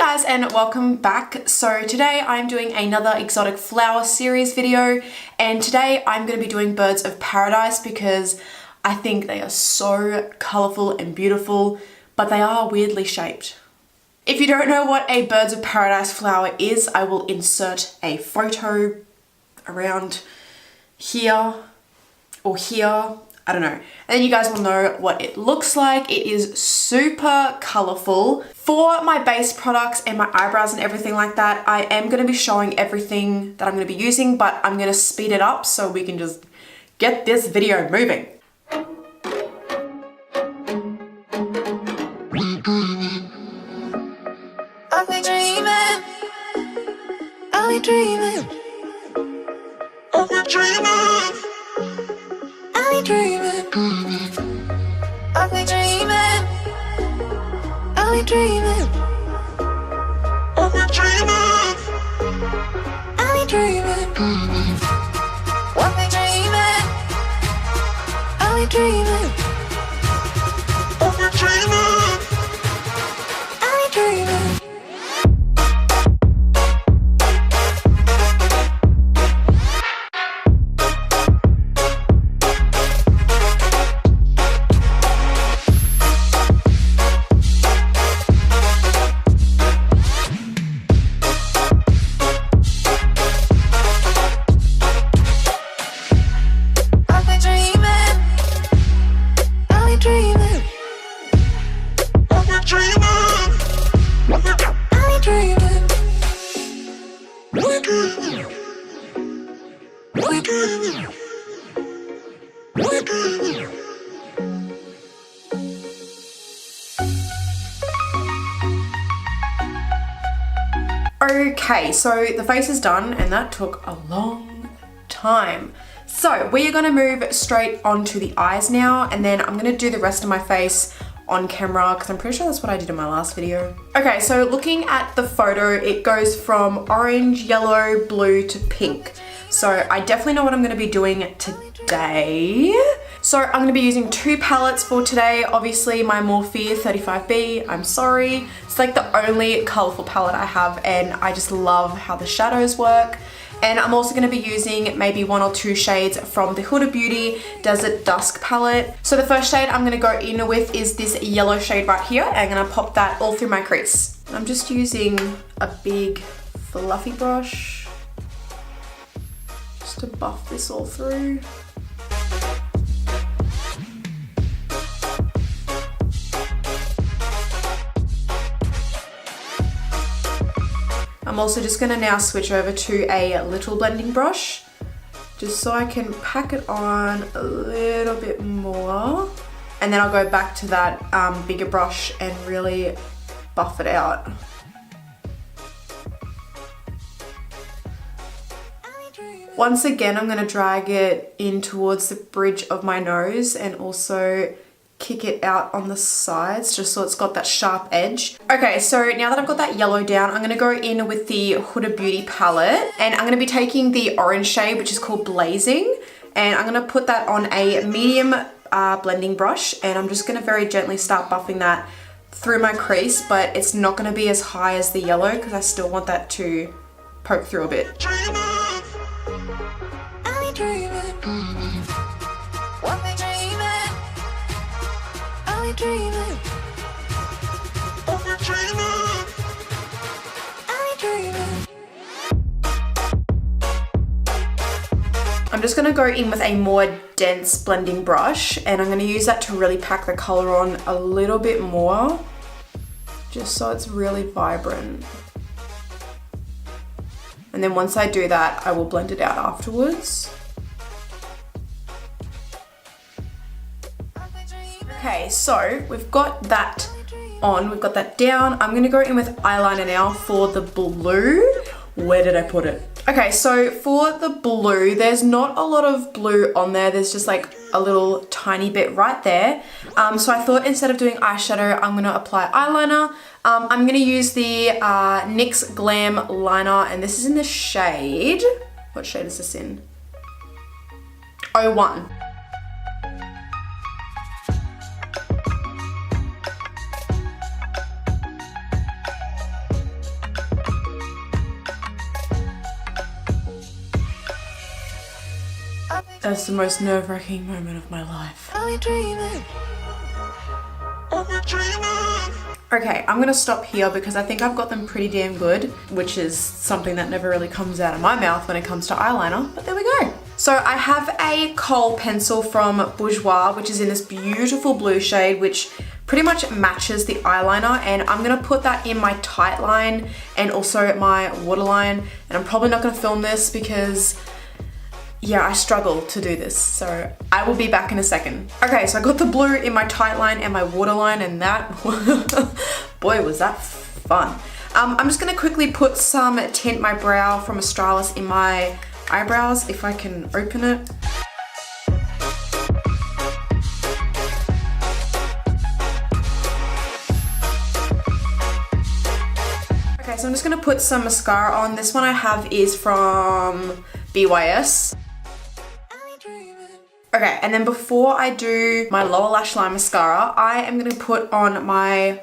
guys and welcome back. So today I'm doing another exotic flower series video, and today I'm going to be doing birds of paradise because I think they are so colourful and beautiful, but they are weirdly shaped. If you don't know what a birds of paradise flower is, I will insert a photo around here or here. I don't know. And then you guys will know what it looks like. It is super colourful. For my base products and my eyebrows and everything like that, I am going to be showing everything that I'm going to be using, but I'm going to speed it up so we can just get this video moving. I'll be dreaming. I'll be dreaming. I'll be dreaming. I'll be dreaming. I'll be dreaming. I'll be dreaming. I'll be dreaming. I'll be dreaming. I'll be dreaming. I'll be dreaming. I'll be dreaming. I'll be dreaming. Okay, so the face is done and that took a long time. So we are going to move straight onto the eyes now, and then I'm going to do the rest of my face on camera because I'm pretty sure that's what I did in my last video. Okay, so looking at the photo, it goes from orange, yellow, blue to pink. So I definitely know what I'm going to be doing today. So I'm going to be using two palettes for today. Obviously my Morphe 35B, I'm sorry. It's like the only colourful palette I have, and I just love how the shadows work. And I'm also going to be using maybe one or two shades from the Huda Beauty Desert Dusk palette. So the first shade I'm going to go in with is this yellow shade right here. And I'm going to pop that all through my crease. I'm just using a big fluffy brush just to buff this all through. I'm also just going to now switch over to a little blending brush just so I can pack it on a little bit more, and then I'll go back to that bigger brush and really buff it out. Once again, I'm going to drag it in towards the bridge of my nose and also kick it out on the sides just so it's got that sharp edge. Okay, so now that I've got that yellow down, I'm going to go in with the Huda Beauty palette, and I'm going to be taking the orange shade, which is called Blazing, and I'm going to put that on a medium blending brush, and I'm just going to very gently start buffing that through my crease, but it's not going to be as high as the yellow because I still want that to poke through a bit. I'm just going to go in with a more dense blending brush, and I'm going to use that to really pack the colour on a little bit more, just so it's really vibrant. And then once I do that, I will blend it out afterwards. Okay, so we've got that on, we've got that down. I'm going to go in with eyeliner now for the blue. Where did I put it? Okay, so for the blue, there's not a lot of blue on there. There's just like a little tiny bit right there. So I thought instead of doing eyeshadow, I'm going to apply eyeliner. I'm going to use the NYX Glam Liner, and this is in the shade, what shade is this in? 01. That's the most nerve-wracking moment of my life. Are we dreaming? Are we dreaming? Okay, I'm gonna stop here because I think I've got them pretty damn good, which is something that never really comes out of my mouth when it comes to eyeliner, but there we go. So I have a kohl pencil from Bourjois, which is in this beautiful blue shade, which pretty much matches the eyeliner, and I'm gonna put that in my tight line and also my waterline, and I'm probably not gonna film this because yeah, I struggle to do this, so I will be back in a second. Okay, so I got the blue in my tight line and my waterline, and that, boy, was that fun. I'm just gonna quickly put some Tint My Brow from Australis in my eyebrows, if I can open it. Okay, so I'm just gonna put some mascara on. This one I have is from BYS. Okay, and then before I do my lower lash line mascara, I am gonna put on my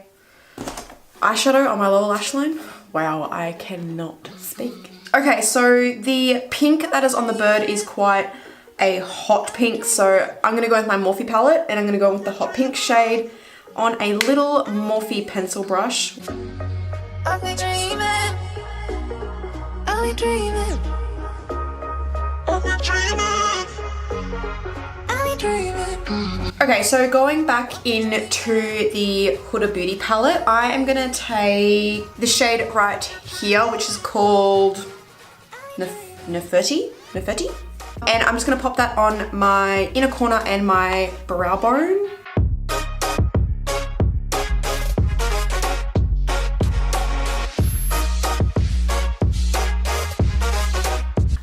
eyeshadow on my lower lash line. Wow, I cannot speak. Okay, so the pink that is on the bird is quite a hot pink, so I'm gonna go with my Morphe palette, and I'm gonna go with the hot pink shade on a little Morphe pencil brush. Are we dreaming? Are we dreaming? Are we dreaming? Okay, so going back into the Huda Beauty palette, I am gonna take the shade right here, which is called Neferti, and I'm just gonna pop that on my inner corner and my brow bone.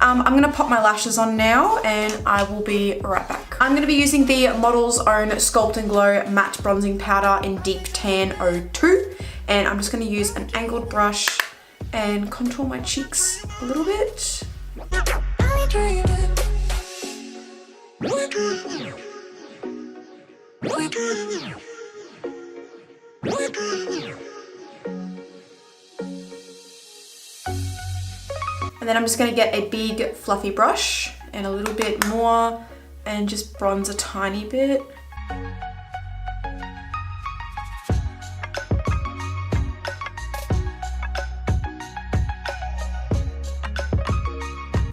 I'm gonna pop my lashes on now and I will be right back. I'm gonna be using the Model's Own Sculpt and Glow Matte Bronzing Powder in Deep Tan 02, and I'm just gonna use an angled brush and contour my cheeks a little bit. And then I'm just gonna get a big fluffy brush and a little bit more and just bronze a tiny bit.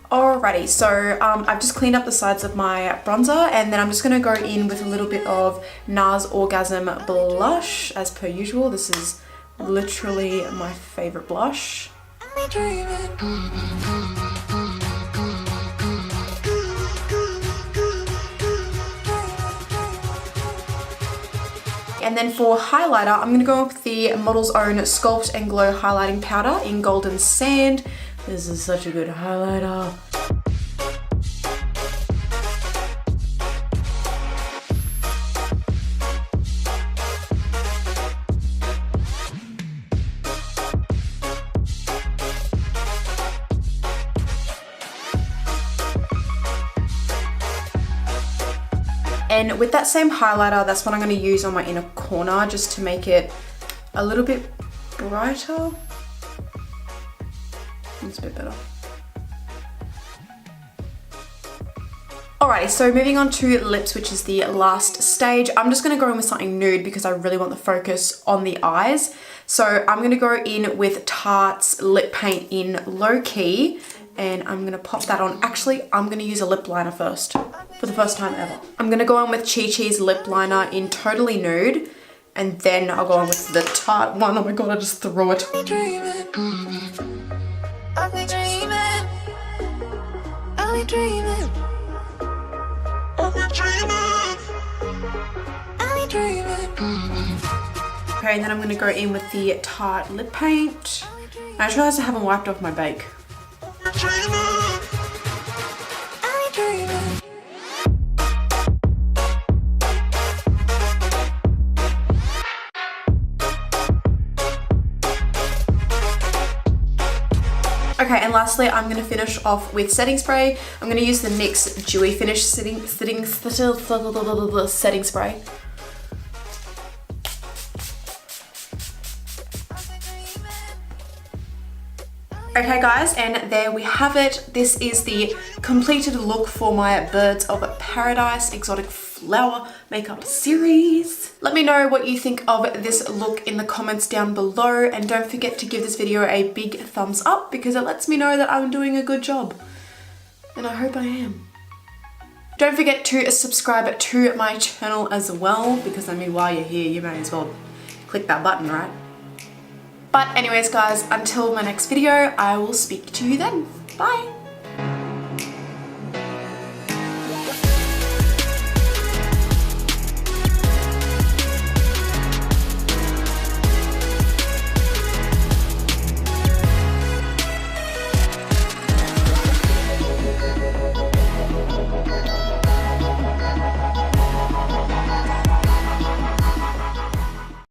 Alrighty, so I've just cleaned up the sides of my bronzer, and then I'm just gonna go in with a little bit of NARS Orgasm blush as per usual. This is literally my favorite blush. And then for highlighter, I'm gonna go with the Model's Own Sculpt and Glow Highlighting Powder in Golden Sand. This is such a good highlighter. And with that same highlighter, that's what I'm going to use on my inner corner just to make it a little bit brighter. It's a bit better. Alrighty, so moving on to lips, which is the last stage. I'm just going to go in with something nude because I really want the focus on the eyes. So I'm going to go in with Tarte's lip paint in Low Key, and I'm going to pop that on. Actually, I'm going to use a lip liner first, for the first time ever. I'm going to go on with Chi Chi's lip liner in Totally Nude, and then I'll go on with the Tarte one. Oh my god, I just threw it. Are we dreaming? Are we dreaming? Are we dreaming? Are we dreaming? Are we dreaming? Okay, and then I'm going to go in with the Tarte lip paint. I just realized I haven't wiped off my bake. Okay, and lastly, I'm going to finish off with setting spray. I'm going to use the NYX Dewy Finish setting spray. Okay guys, and there we have it. This is the completed look for my Birds of Paradise Exotic Flower Makeup series. Let me know what you think of this look in the comments down below, and don't forget to give this video a big thumbs up because it lets me know that I'm doing a good job. And I hope I am. Don't forget to subscribe to my channel as well, because I mean, while you're here, you may as well click that button, right? But anyways guys, until my next video, I will speak to you then. Bye!